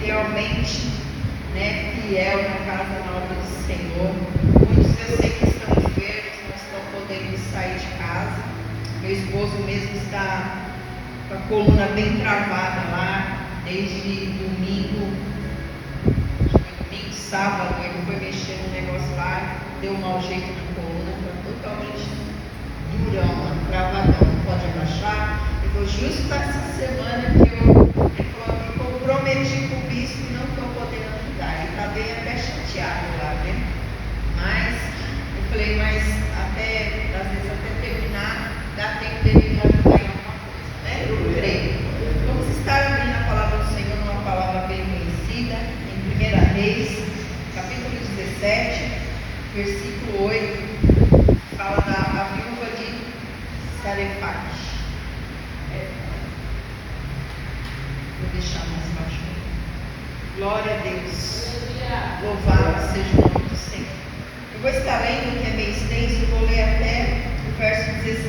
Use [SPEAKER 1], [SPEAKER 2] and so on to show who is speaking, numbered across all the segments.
[SPEAKER 1] realmente, né, fiel na casa, na obra do Senhor. Muitos eu sei que estão enfermos, não estão podendo sair de casa. Meu esposo mesmo está com a coluna bem travada lá, desde domingo, sábado, ele foi mexer no negócio lá, deu um mau jeito na coluna, está totalmente durão, travadão, não pode abaixar. Ele falou, justo essa semana que ele falou, me comprometi com o bispo e não estou podendo ajudar. Ele está bem até chateado lá, né? Mas, eu falei, mas até, às vezes até terminar, dá tempo dele me ajudar em alguma coisa, né? Eu creio. Vamos estar abrindo a palavra do Senhor, uma palavra bem conhecida, em 1 Reis, capítulo 17, versículo 8, fala da viúva de Sarefate. Vou deixar mais baixo. Glória a Deus. Louvado seja o nome do Senhor. Eu vou estar lendo, que é meio extenso, eu vou ler até o verso 16.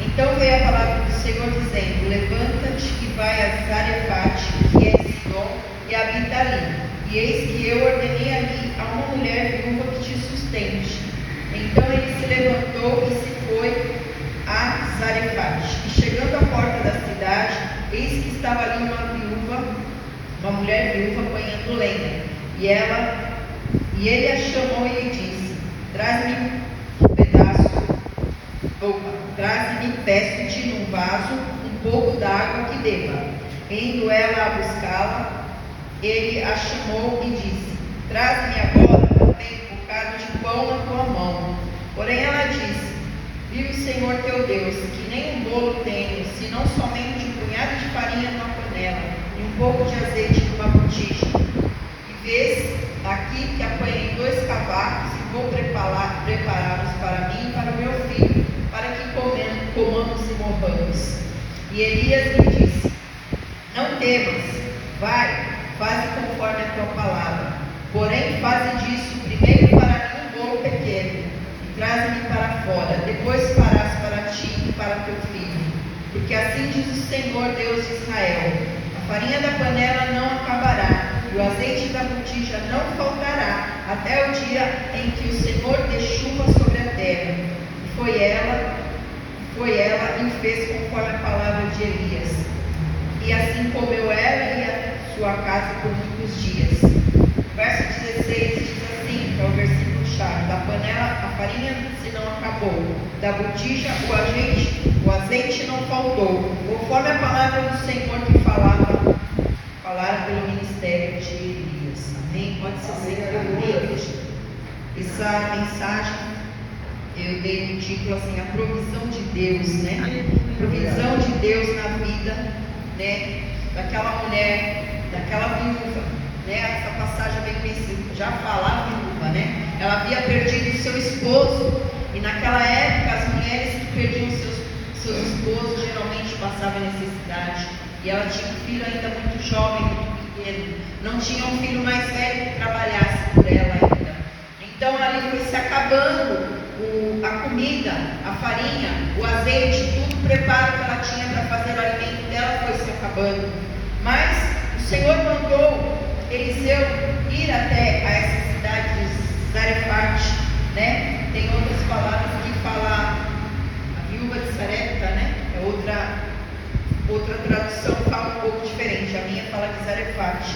[SPEAKER 1] Então veio a palavra do Senhor dizendo, levanta-te e vai a Sarefate, que é Sidom, e habita ali. E eis que eu ordenei ali a uma mulher viúva que te sustente. Então ele se levantou e se foi a Sarefate. E chegando à porta da cidade, eis que estava ali uma mulher viúva apanhando lenha. E ele a chamou e lhe disse, traze-me um pedaço, traze-me, peço-te num vaso, um pouco da água que beba. Indo ela a buscá-la, ele a chamou e disse, traze-me agora também um bocado de pão na tua mão. Porém ela disse, vive o Senhor teu Deus, que nem um bolo tenho, senão somente um punhado de farinha numa panela e um pouco de azeite numa botija. E vês aqui que apanhei 2 cavacos e vou prepará-los para mim e para o meu filho, para que comamos e morramos. E Elias lhe disse, não temas, vai, faze conforme a tua palavra. Porém, faze disso primeiro para mim um bolo pequeno, e traze-me para fora. Depois farás para ti e para teu filho. Porque assim diz o Senhor, Deus de Israel: a farinha da panela não acabará, e o azeite da botija não faltará, até o dia em que o Senhor dê chuva sobre a terra. E foi ela e fez conforme a palavra de Elias. E assim comeu ela e a sua casa por muitos dias. Verso 16 diz assim, que é o versículo chave: da panela a farinha se não acabou, da botija o azeite não faltou, conforme a palavra do Senhor que falara pelo ministério de Elias. Amém? Pode ser sempre amém. Essa mensagem eu dei no título assim, a provisão de Deus, né? A provisão de Deus na vida, né, daquela mulher, daquela viúva, né? Essa passagem é bem conhecida, já falava viúva, né? Ela havia perdido seu esposo, e naquela época as mulheres que perdiam seus esposos geralmente passavam necessidade, e ela tinha um filho ainda muito jovem, muito pequeno, não tinha um filho mais velho que trabalhasse por ela ainda. Então ali foi se acabando a comida, a farinha, o azeite, tudo o preparo que ela tinha para fazer o alimento dela foi se acabando. Mas o Senhor mandou Eliseu ir até a essa cidade de Sarefate, né? Tem outras palavras que falam a viúva de Sarepta, né? É outra tradução fala um pouco diferente. A minha fala de Sarefate.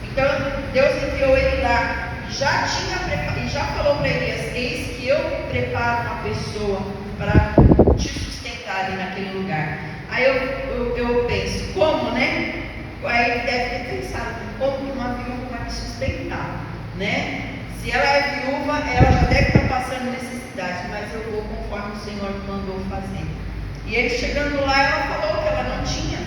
[SPEAKER 1] Então Deus enviou ele lá. Já falou para Elias: eis que eu preparo uma pessoa para te sustentar ali naquele lugar. Aí eu penso, como, né? Aí ele deve ter pensado, como que uma viúva vai me sustentar, né? Se ela é viúva, ela já deve estar passando necessidade, mas eu vou conforme o Senhor me mandou fazer. E ele chegando lá, ela falou que ela não tinha,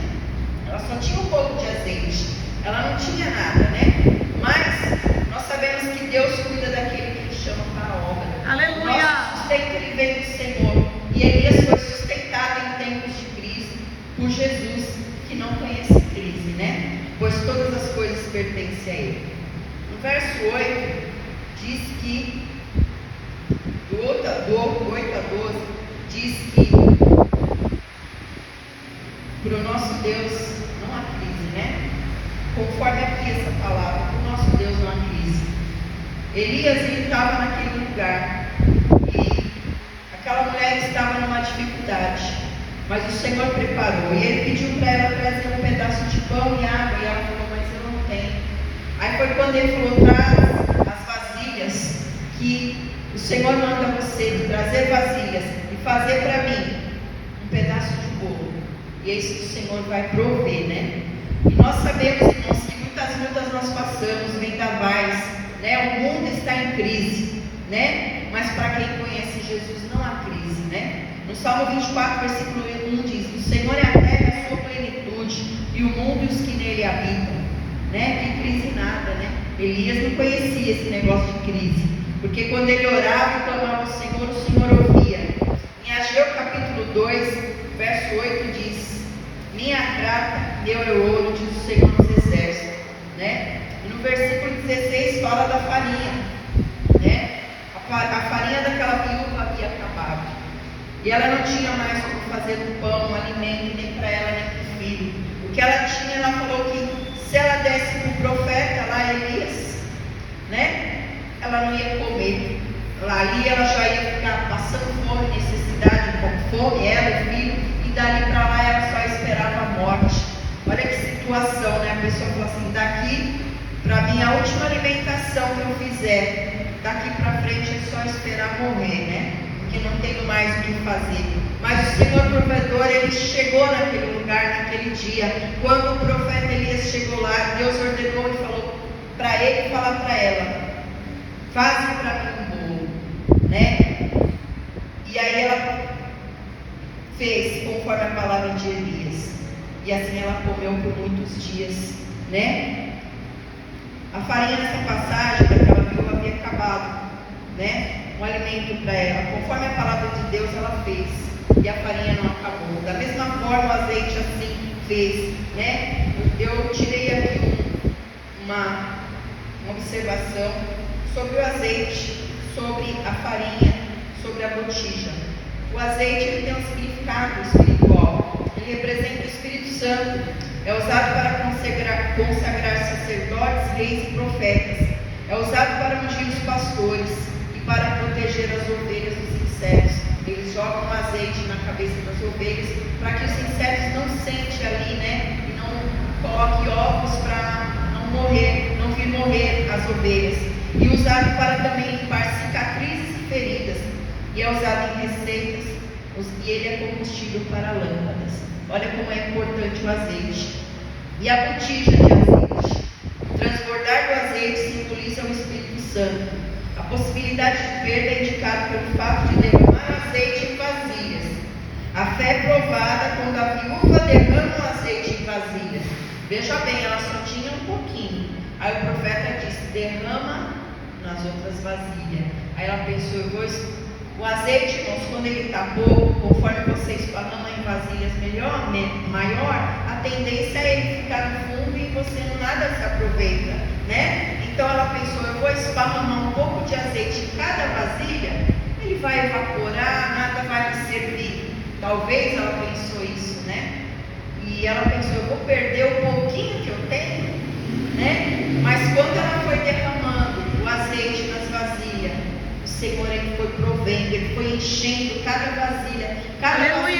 [SPEAKER 1] ela só tinha um pouco de azeite, ela não tinha nada, né? Mas nós sabemos que Deus cuida daquele que ele chama para a obra.
[SPEAKER 2] Aleluia!
[SPEAKER 1] Nosso sustento ele vem do Senhor. E Elias foi sustentado em tempos de crise por Jesus, que não conhece crise, né? Pois todas as coisas pertencem a Ele. No verso 8, diz que, do 8 a 12, diz que para o nosso Deus não há crise, né? conforme aqui essa palavra, o nosso Deus não há crise. Elias, ele estava naquele lugar e aquela mulher estava numa dificuldade, mas o Senhor preparou e ele pediu para ela trazer um pedaço de pão e água, e ela falou, mas eu não tenho. Aí foi quando ele falou, traz as vasilhas, que o Senhor manda você trazer vasilhas e fazer para mim um pedaço de bolo, e é isso que o Senhor vai prover, né? E nós sabemos, irmãos, que muitas lutas nós passamos, vendavais, né? O mundo está em crise, né? Mas para quem conhece Jesus não há crise, né? No Salmo 24, versículo 1 diz, o Senhor é a terra e a sua plenitude, e o mundo e os que nele habitam, né? Que crise nada, né? Elias não conhecia esse negócio de crise, porque quando ele orava e clamava ao Senhor, o Senhor ouvia. Em Ageu capítulo 2, verso 8 diz, minha prata, meu é o ouro, diz o Senhor dos exércitos, né? E no versículo 16 fala da farinha, né? A farinha daquela viúva havia acabado, e ela não tinha mais como fazer um pão, um alimento, nem para ela, nem para o filho. O que ela tinha, ela falou que se ela desse para o profeta lá, Elias, né? Ela não ia comer. Ali ela já ia ficar passando fome, necessidade, com fome, ela e o filho, e dali para lá ela só esperava a morte. Olha que situação, né? A pessoa fala assim, daqui para mim a última alimentação que eu fizer, daqui para frente é só esperar morrer, né? Porque não tenho mais o que fazer. Mas o Senhor provedor, ele chegou naquele lugar, naquele dia. Quando o profeta Elias chegou lá, Deus ordenou e falou para ele falar para ela, faze para mim um bolo, né? E aí ela fez conforme a palavra de Elias, e assim ela comeu por muitos dias, né? A farinha nessa passagem daquela viúva havia acabado, né? Um alimento para ela, conforme a palavra de Deus ela fez, e a farinha não acabou. Da mesma forma o azeite assim fez, né? Eu tirei aqui uma observação sobre o azeite, sobre a farinha, sobre a botija. O azeite ele tem um significado espiritual, ele representa o Espírito Santo, é usado para consagrar sacerdotes, reis e profetas, é usado para ungir os pastores e para proteger as ovelhas dos insetos. Eles jogam azeite na cabeça das ovelhas para que os insetos não sentem ali, né, e não coloquem ovos para não morrer, não vir morrer as ovelhas. E usado para também limpar cicatrizes e feridas, e é usado em receitas, e ele é combustível para lâmpadas. Olha como é importante o azeite. E a botija de azeite, o transbordar do azeite simboliza o Espírito Santo. A possibilidade de perda é indicada pelo fato de derramar azeite em vasilhas. A fé é provada quando a viúva derrama o azeite em vasilhas. Veja bem, ela só tinha um pouquinho. Aí o profeta disse, derrama nas outras vasilhas. Aí ela pensou, o azeite, irmãos, quando ele está pouco, conforme você esparrama em vasilhas maior, a tendência é ele ficar no fundo e você nada se aproveita, né? Então ela pensou, eu vou esparramar um pouco de azeite em cada vasilha, ele vai evaporar, nada vai me servir. Talvez ela pensou isso, né? E ela pensou, eu vou perder o pouquinho que eu tenho, né? Mas quando ela foi derramando o azeite nas vasilhas, o Senhor ele foi provendo, ele foi enchendo cada vasilha foi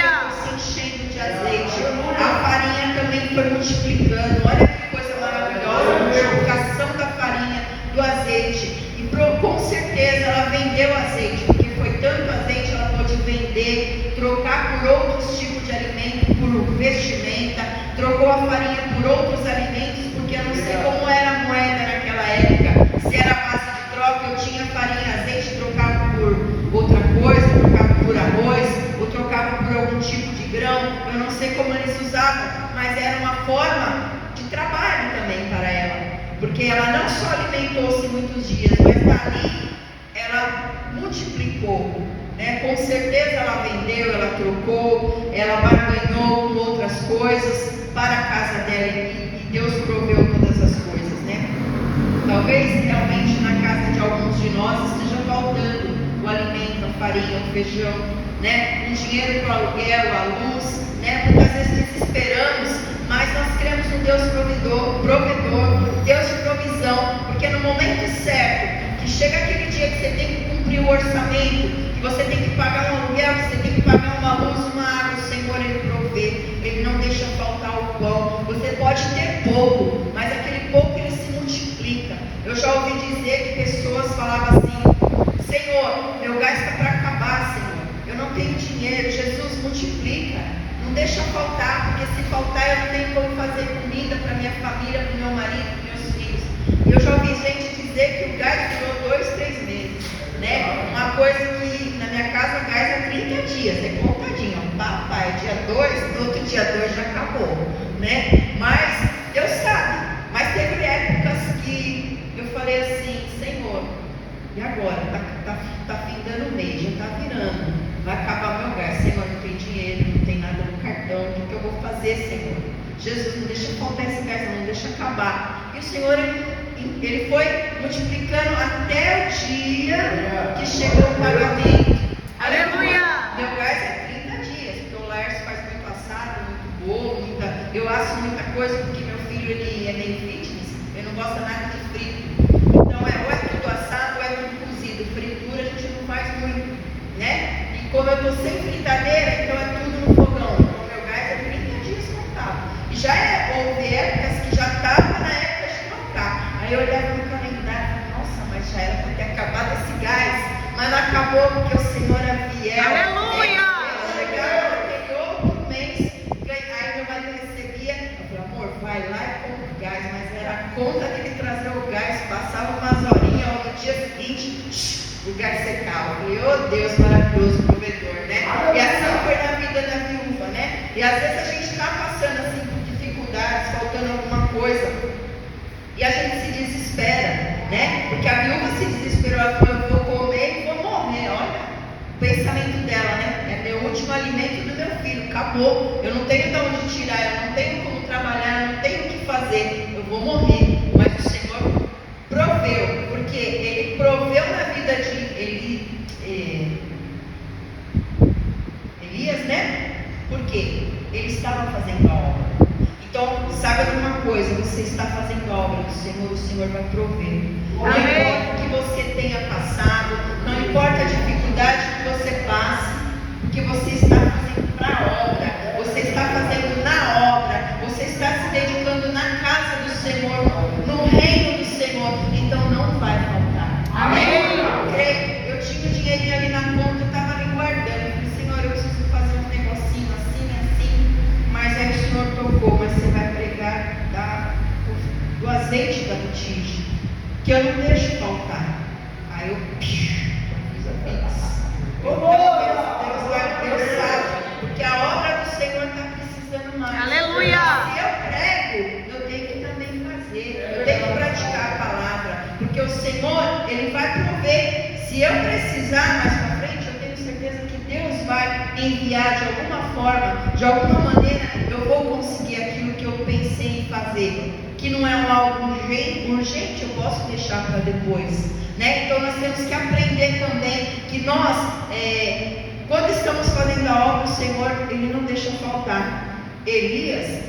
[SPEAKER 1] se enchendo de azeite. A farinha também foi multiplicando. Olha que coisa maravilhosa, a multiplicação da farinha, do azeite. E com certeza ela vendeu azeite, porque foi tanto azeite, ela pôde vender, trocar por outros tipos de alimento, por vestimenta, trocou a farinha por outros alimentos, porque eu não sei como era a moeda naquela época, se era a base de troca, eu tinha farinha e azeite, trocava por outra coisa, trocava por arroz, ou trocava por algum tipo de grão, eu não sei como eles usavam, mas era uma forma de trabalho também para ela, porque ela não só alimentou-se muitos dias, mas dali ela multiplicou, né? Com certeza ela vendeu, ela trocou, ela barganhou com outras coisas para a casa dela, e Deus proveu todas as coisas, né? Talvez realmente na casa de alguns de nós esteja faltando o alimento, a farinha, o feijão, né? Um dinheiro para o aluguel, a luz, né? Muitas vezes desesperamos, mas mas nós cremos no Deus provedor, Deus de provisão, porque no momento certo, que chega aquele dia que você tem que cumprir o orçamento, que você tem que pagar um aluguel, que você tem que pagar uma luz, uma água, o Senhor, Ele provê, Ele não deixa faltar o pão. Você pode ter pouco, mas aquele pouco Ele se multiplica. Eu já ouvi dizer que pessoas falavam assim: Senhor, meu gás está para acabar, Senhor, eu não tenho dinheiro. Jesus, multiplica, não deixa faltar, porque se faltar eu não tenho como fazer comida para minha família, para o meu marido, para meus filhos. Eu já ouvi gente dizer que o gás durou 2, 3 meses, né? Uma coisa que na minha casa o gás é 30 dias, é contadinho, papai, dia 2, no outro dia 2 já acabou, né? Mas Deus sabe. Mas teve épocas que eu falei assim: Senhor, e agora? Tá findando o mês, já está virando, vai acabar meu gás. Senhor, não tem dinheiro, não tem nada no cartão, o que eu vou fazer, Senhor? Jesus, não deixa faltar esse gás, não deixa acabar. E o Senhor, ele foi multiplicando até o dia que chegou o pagamento. Aleluia! Meu gás é 30 dias, porque o Lércio faz muito assado, muito bolo, eu asso muita coisa, porque meu filho ele é meio fitness, ele não gosta nada de frito. Então ou é tudo assado ou é tudo cozido. Fritura a gente não faz muito, né? E como eu estou sem fritadeira, então é tudo no fogão. Então meu gás é 30 dias contado. E já houve épocas que já estava na época de trocar. Aí eu olhava no calendário e falava: nossa, mas já era para ter acabado esse gás. Mas não acabou, porque o Senhor é fiel. Aleluia! Chegava naquele outro mês, aí meu marido recebia. Eu falei: amor, vai lá e compra o gás. Mas era a conta dele trazer o gás, passava umas horinhas, no dia seguinte, o gás secava. Eu falei: oh Deus maravilhoso, provedor, né? E assim foi na vida da viúva, né? E às vezes a gente está passando assim por dificuldades, faltando alguma coisa, e a gente se desespera, né? Porque a viúva se desesperou, ela falou: eu vou comer e vou morrer. Olha o pensamento dela, né? É meu último alimento do meu filho, acabou. Eu não tenho de onde tirar, eu não tenho como trabalhar, eu não tenho o que fazer, eu vou morrer. Mas o Senhor proveu, porque Ele proveu na vida de Elias, né? Porque ele estava fazendo a obra. Então, saiba de uma coisa: você está fazendo a obra do Senhor, o Senhor vai prover. Não importa o que você tenha passado, não importa a dificuldade que você passe, porque você está fazendo para a obra, você está fazendo na obra, você está se dedicando na casa do Senhor, no reino do Senhor, então não vai faltar. Amém? Eu tinha o dinheirinho ali na conta, eu estava ali guardando. Eu falei: Senhor, eu preciso fazer um negocinho assim, mas aí o Senhor tocou: mas você vai pregar do azeite da botija, que eu não deixo faltar. Aí eu fiz a pizza. Deus sabe, porque a obra do Senhor está precisando mais. Aleluia! Se eu prego, eu tenho que também fazer, eu tenho que praticar a palavra, porque o Senhor, Ele vai prover. Se eu precisar mais para frente, eu tenho certeza que Deus vai enviar de alguma forma, de alguma maneira, eu vou conseguir aquilo que eu pensei em fazer, que não é algo urgente, eu posso deixar para depois, né? Então nós temos que aprender também que nós, quando estamos fazendo a obra, o Senhor, Ele não deixa faltar. Elias,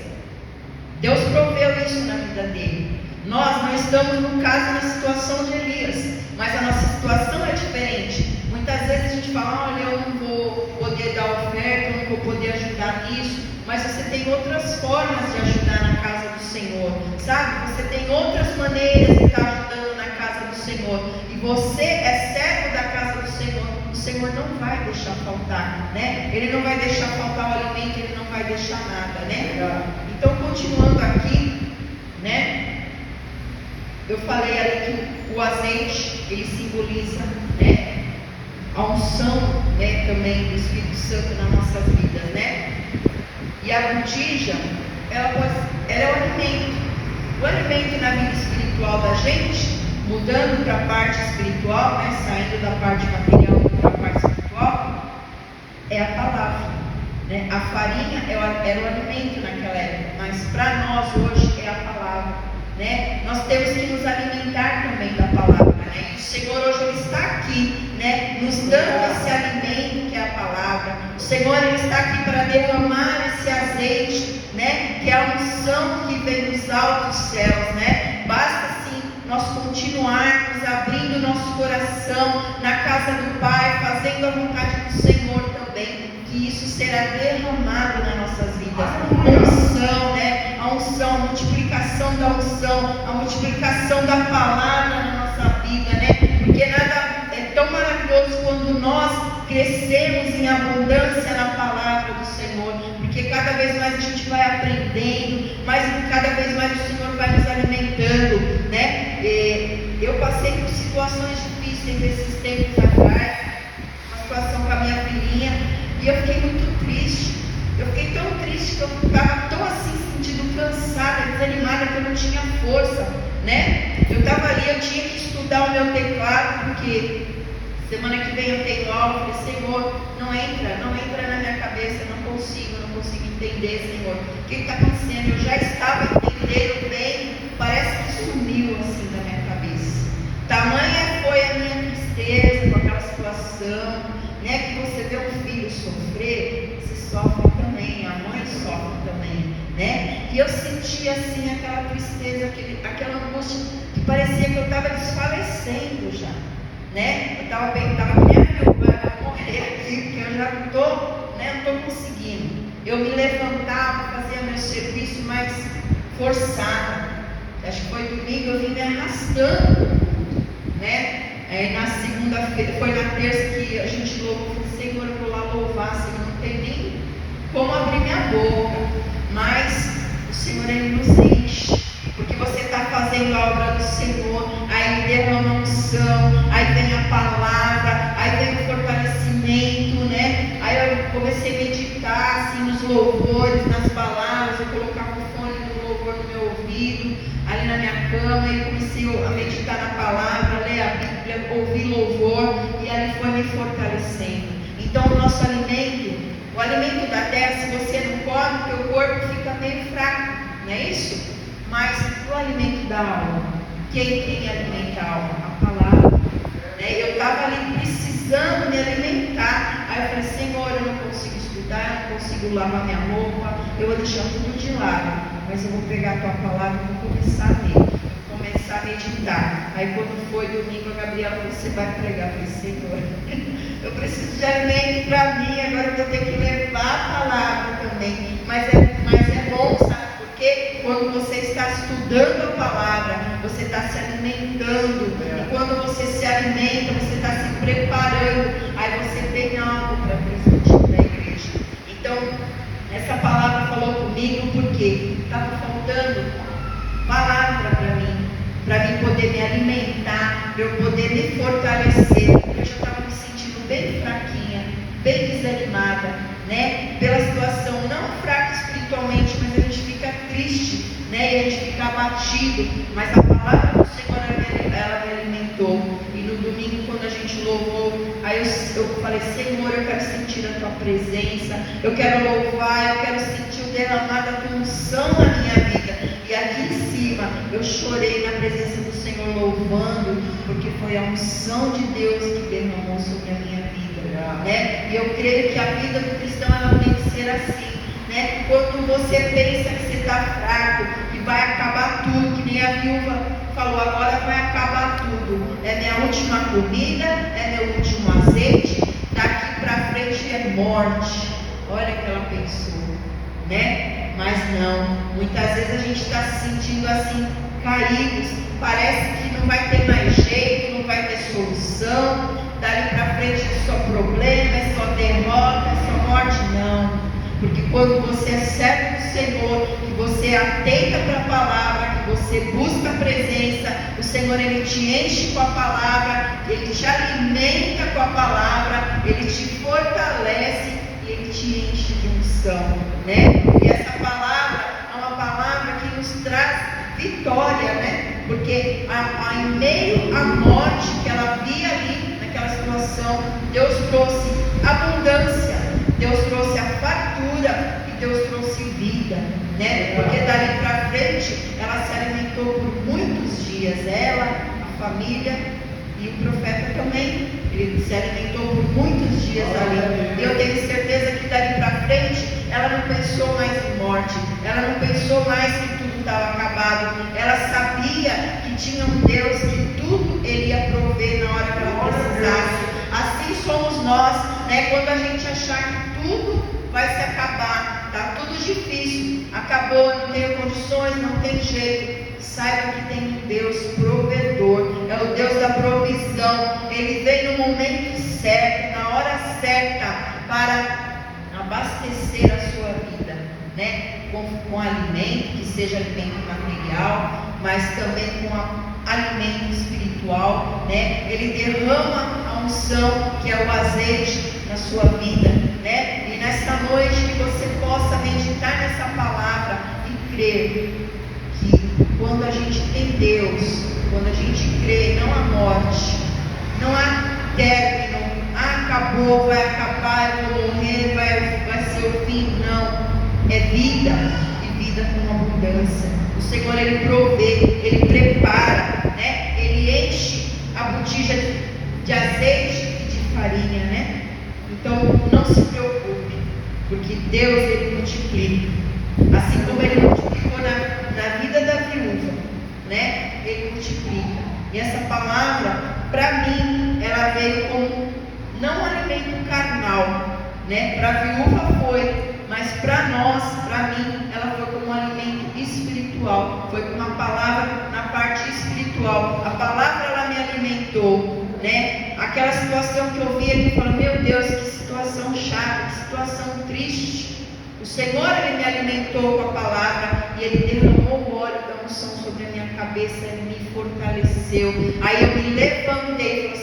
[SPEAKER 1] Deus proveu isso na vida dele. Nós não estamos, no caso, na situação de Elias, mas a nossa situação é diferente. Muitas vezes a gente fala: olha, eu não vou poder dar oferta, eu não vou poder ajudar nisso, mas você tem outras formas de ajudar na casa do Senhor, sabe? Você tem outras maneiras de estar ajudando na casa do Senhor, e você é servo da casa do Senhor. O Senhor não vai deixar faltar, né? Ele não vai deixar faltar o alimento, Ele não vai deixar nada, né? Então, continuando aqui, né? Eu falei ali que o azeite, ele simboliza, né, a unção, né, também do Espírito Santo nas nossas vidas, né? E a botija, ela é o alimento. O alimento na vida espiritual da gente, mudando para a parte espiritual, né, saindo da parte material para a parte espiritual, é a palavra, né? A farinha era o alimento naquela época, mas para nós hoje é a palavra. Né? Nós temos que nos alimentar também da palavra, né? O Senhor hoje Ele está aqui, né, nos dando esse alimento que é a palavra. O Senhor, Ele está aqui para derramar esse azeite, né, que é a unção vem dos altos céus, né? Basta sim nós continuarmos abrindo nosso coração na casa do Pai, fazendo a vontade do Senhor também, que isso será derramado nas nossas vidas. A unção, né? A unção, a multiplicação da unção, a multiplicação da palavra na nossa vida, né? Porque nada é tão maravilhoso quando nós crescemos em abundância na palavra do Senhor, porque cada vez mais a gente vai aprendendo, mas cada vez mais o Senhor vai nos alimentando, né? Eu passei por situações difíceis esses tempos atrás, uma situação com a minha filhinha, e eu fiquei muito triste. Eu fiquei tão triste que eu estava tão assim, sentindo cansada, desanimada, que eu não tinha força, né? Eu estava ali, eu tinha que estudar o meu teclado, porque semana que vem eu tenho aula. Eu falei, Senhor, não entra na minha cabeça, não consigo entender, Senhor. O que está acontecendo? Eu já estava entendendo bem, parece que sumiu assim da minha cabeça. Tamanha foi a minha tristeza com aquela situação, né? Que você vê um filho sofrer, você sofre também, a mãe sofre também, né? E eu sentia assim aquela tristeza, aquela angústia, que parecia que eu estava desfalecendo já, né? Eu estava com minha filha, vai morrer aqui, porque eu já não estou conseguindo. Eu me levantava, fazia meu serviço mais forçado. Acho que foi domingo, eu vim me arrastando, né? Aí na segunda-feira, foi na terça que a gente louvou. Eu falei, Senhor, eu vou lá louvar, Senhor, não tem nem como abrir minha boca, mas o Senhor, Ele nos enche, porque você está fazendo a obra do Senhor, aí derrama a unção, aí vem a palavra, aí vem o fortalecimento, né? Aí eu comecei a meditar assim nos louvores, nas palavras, eu colocava o fone do louvor no meu ouvido, ali na minha cama, e eu comecei a meditar na palavra, ler a Bíblia, ouvir louvor, e ali foi me fortalecendo. Então o nosso alimento, o alimento da terra, se você não come, o teu corpo fica meio fraco, não é isso? Mas o alimento da alma, quem alimenta a alma? A palavra, né? Eu estava ali precisando me alimentar. Aí eu falei, Senhor, eu não consigo estudar, eu não consigo lavar minha roupa, eu vou deixar tudo de lado, mas eu vou pegar a tua palavra e vou começar a ler, vou começar a meditar. Aí quando foi domingo, a Gabriela falou, você vai pregar? Eu falei, Senhor, eu preciso de alimento para mim, agora eu vou ter que levar a palavra também, mas é bom, sabe? Porque quando você está estudando a palavra, você está se alimentando. E quando você se alimenta, você está se preparando. Aí você tem algo para transmitir na igreja. Então, essa palavra falou comigo porque estava faltando palavra para mim poder me alimentar, para eu poder me fortalecer. Eu já estava me sentindo bem fraquinha, bem desanimada, né? Pela situação, não fraca espiritualmente, mas a gente fica triste, né? E a gente fica abatido, mas a palavra do Senhor, ela me alimentou. E no domingo, quando a gente louvou, aí eu falei, Senhor, eu quero sentir a tua presença, eu quero louvar, eu quero sentir o derramado da tua unção na minha vida. E aqui em cima, eu chorei na presença do Senhor louvando, porque foi a unção de Deus que derramou sobre a minha vida, né? E eu creio que a vida do cristão, ela tem que ser assim, né? Quando você pensa que você está fraco, que vai acabar tudo, que nem a viúva falou, agora vai acabar tudo, é minha última comida, é meu último azeite, daqui para frente é morte. Olha o que ela pensou, né? Mas não, muitas vezes a gente está se sentindo assim, caídos, parece que não vai ter mais jeito, não vai ter solução, dali para frente é só problema, é só derrota, é só morte. Não, porque quando você é servo do Senhor, que você atenta para a palavra, que você busca a presença, o Senhor, Ele te enche com a palavra, Ele te alimenta com a palavra, Ele te fortalece e Ele te enche de unção, né? E essa palavra é uma palavra que nos traz vitória, né? Porque em meio à morte que ela via ali, naquela situação, Deus trouxe abundância, Deus trouxe a fartura e Deus trouxe vida, né? Porque dali para frente ela se alimentou por muitos dias, ela, a família e o profeta também. Ele se alimentou por muitos dias ali. E eu tenho certeza que dali para frente ela não pensou mais em morte, ela não pensou mais que tudo estava acabado. Ela sabia que tinha um Deus que tudo Ele ia prover na hora que ela precisasse. Assim somos nós, né? Quando a gente achar que tudo vai se acabar, está tudo difícil, acabou, não tenho condições, não tem jeito, saiba que tem um Deus provedor, é o Deus da provisão. Ele vem no momento certo, na hora certa, para abastecer a sua vida, né? Com alimento, que seja alimento material, mas também com alimento espiritual, né? Ele derrama a unção, que é o azeite, na sua vida, né? E nessa noite que você possa meditar nessa palavra e crer que quando a gente tem Deus, quando a gente crê, não há morte, não há término, acabou, vai acabar, eu vou morrer, vai ser o fim, não, é vida, e vida com abundância. O Senhor, Ele provê, Ele prepara, né? Ele enche a botija de azeite e de farinha, né? Então não se preocupe, porque Deus, Ele multiplica, assim como Ele multiplicou na vida da viúva, né? Ele multiplica. E essa palavra, para mim, ela veio como não alimento carnal, né? Para a viúva foi, mas para nós, para mim, ela foi como um alimento espiritual, foi como uma palavra na parte espiritual. A palavra, ela me alimentou, né? Aquela situação que eu vi, ele falou: meu Deus, que situação chata, que situação triste. O Senhor, Ele me alimentou com a palavra, e Ele derramou o óleo da unção sobre a minha cabeça, Ele me fortaleceu. Aí eu me levantei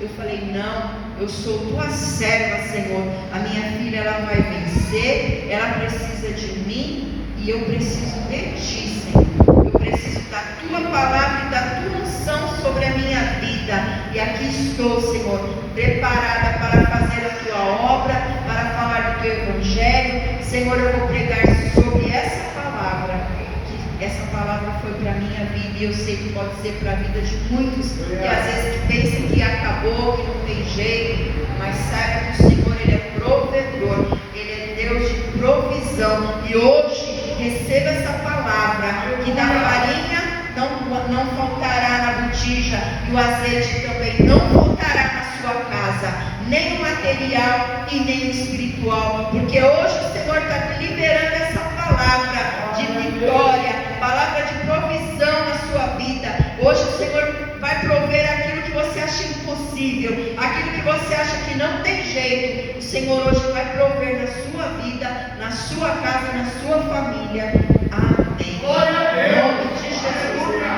[SPEAKER 1] e eu falei: não, eu sou tua serva, Senhor. A minha filha, ela vai vencer, ela precisa de mim, e eu preciso de ti, Senhor. Eu preciso da tua palavra e da tua unção sobre a minha vida. E aqui estou, Senhor, preparada para fazer a tua obra, para falar do teu evangelho. Senhor, eu vou pregar sobre essa palavra, que essa palavra foi para a minha vida, e eu sei que pode ser para a vida de muitos, que às vezes pensam que acabou, que não tem jeito, mas saiba que o Senhor, Ele é provedor, Ele é Deus de provisão. E hoje, receba essa palavra, que da farinha não faltará na botija, e o azeite também não faltará na sua casa, nem o material e nem o espiritual, porque hoje o Senhor está liberando essa palavra de vitória, palavra de provisão na sua vida. Hoje o Senhor vai prover aquilo que você acha impossível, aquilo que você acha que não tem jeito. O Senhor hoje vai prover na sua vida, na sua casa, na sua família. Amém. Em nome de Jesus.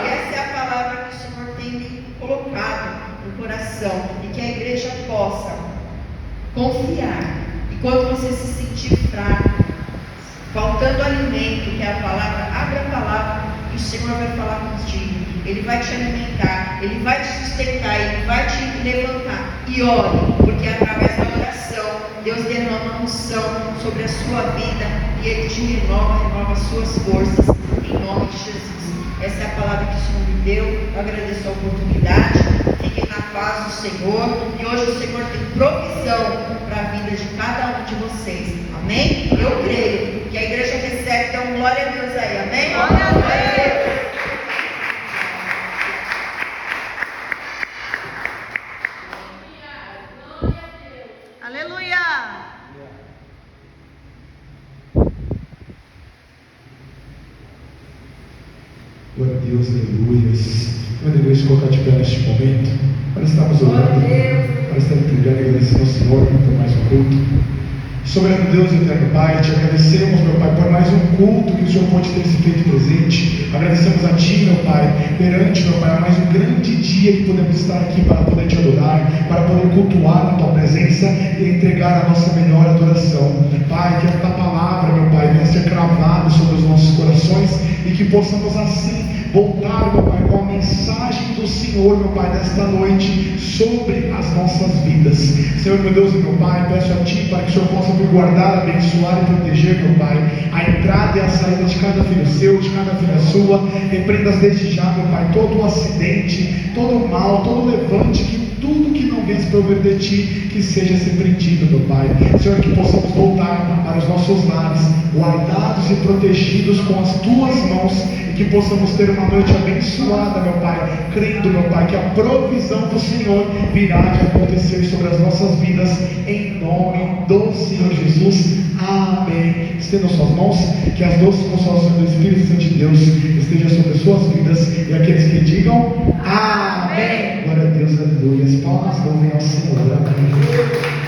[SPEAKER 1] E essa é a palavra que o Senhor tem me colocado no coração, e que a igreja possa confiar. E quando você se sentir fraco, faltando alimento, que é a palavra, abre a palavra e o Senhor vai falar contigo. Ele vai te alimentar, Ele vai te sustentar, Ele vai te levantar. E ore, porque através da oração Deus derrama unção sobre a sua vida, e Ele te renova as suas forças, em nome de Jesus. Essa é a palavra que o Senhor me deu. Eu agradeço a oportunidade. Fiquem na paz do Senhor. E hoje o Senhor tem provisão para a vida de cada um de vocês. Amém? Eu creio que a igreja recebe. Então, glória a Deus aí. Amém? Glória a Deus.
[SPEAKER 2] Aleluia.
[SPEAKER 3] Glória a Deus, aleluias. Glória a Deus, colocar de pé neste momento, para estarmos orando, para estarmos entregando e agradecendo ao Senhor por mais um culto. Soberano Deus, eterno Pai, te agradecemos, meu Pai, por mais um culto que o Senhor pode ter se feito presente. Agradecemos a Ti, meu Pai, perante, meu Pai, a mais um grande dia que podemos estar aqui para poder Te adorar, para poder cultuar na Tua presença e entregar a nossa melhor adoração. Pai, que esta palavra, meu Pai, venha ser cravada sobre os nossos corações, e que possamos assim voltar, meu Pai, com a mensagem do Senhor, meu Pai, desta noite sobre as nossas vidas. Senhor, meu Deus e meu Pai, peço a Ti para que o Senhor possa me guardar, abençoar e proteger, meu Pai, a entrada e a saída de cada filho seu, de cada filha sua. Repreendas desde já, meu Pai, todo o acidente, todo o mal, todo o levante, que tudo que não venha se prover de Ti, que seja repreendido, meu Pai. Senhor, que possamos voltar para os nossos lares, guardados e protegidos com as Tuas mãos, que possamos ter uma noite abençoada, meu Pai, crendo, meu Pai, que a provisão do Senhor virá de acontecer sobre as nossas vidas, em nome do Senhor Jesus. Amém. Estendam suas mãos, que as doces consolações do Espírito Santo de Deus estejam sobre as suas vidas, e aqueles que digam amém. Glória a Deus, aleluia. As palmas louvem ao Senhor. Amém.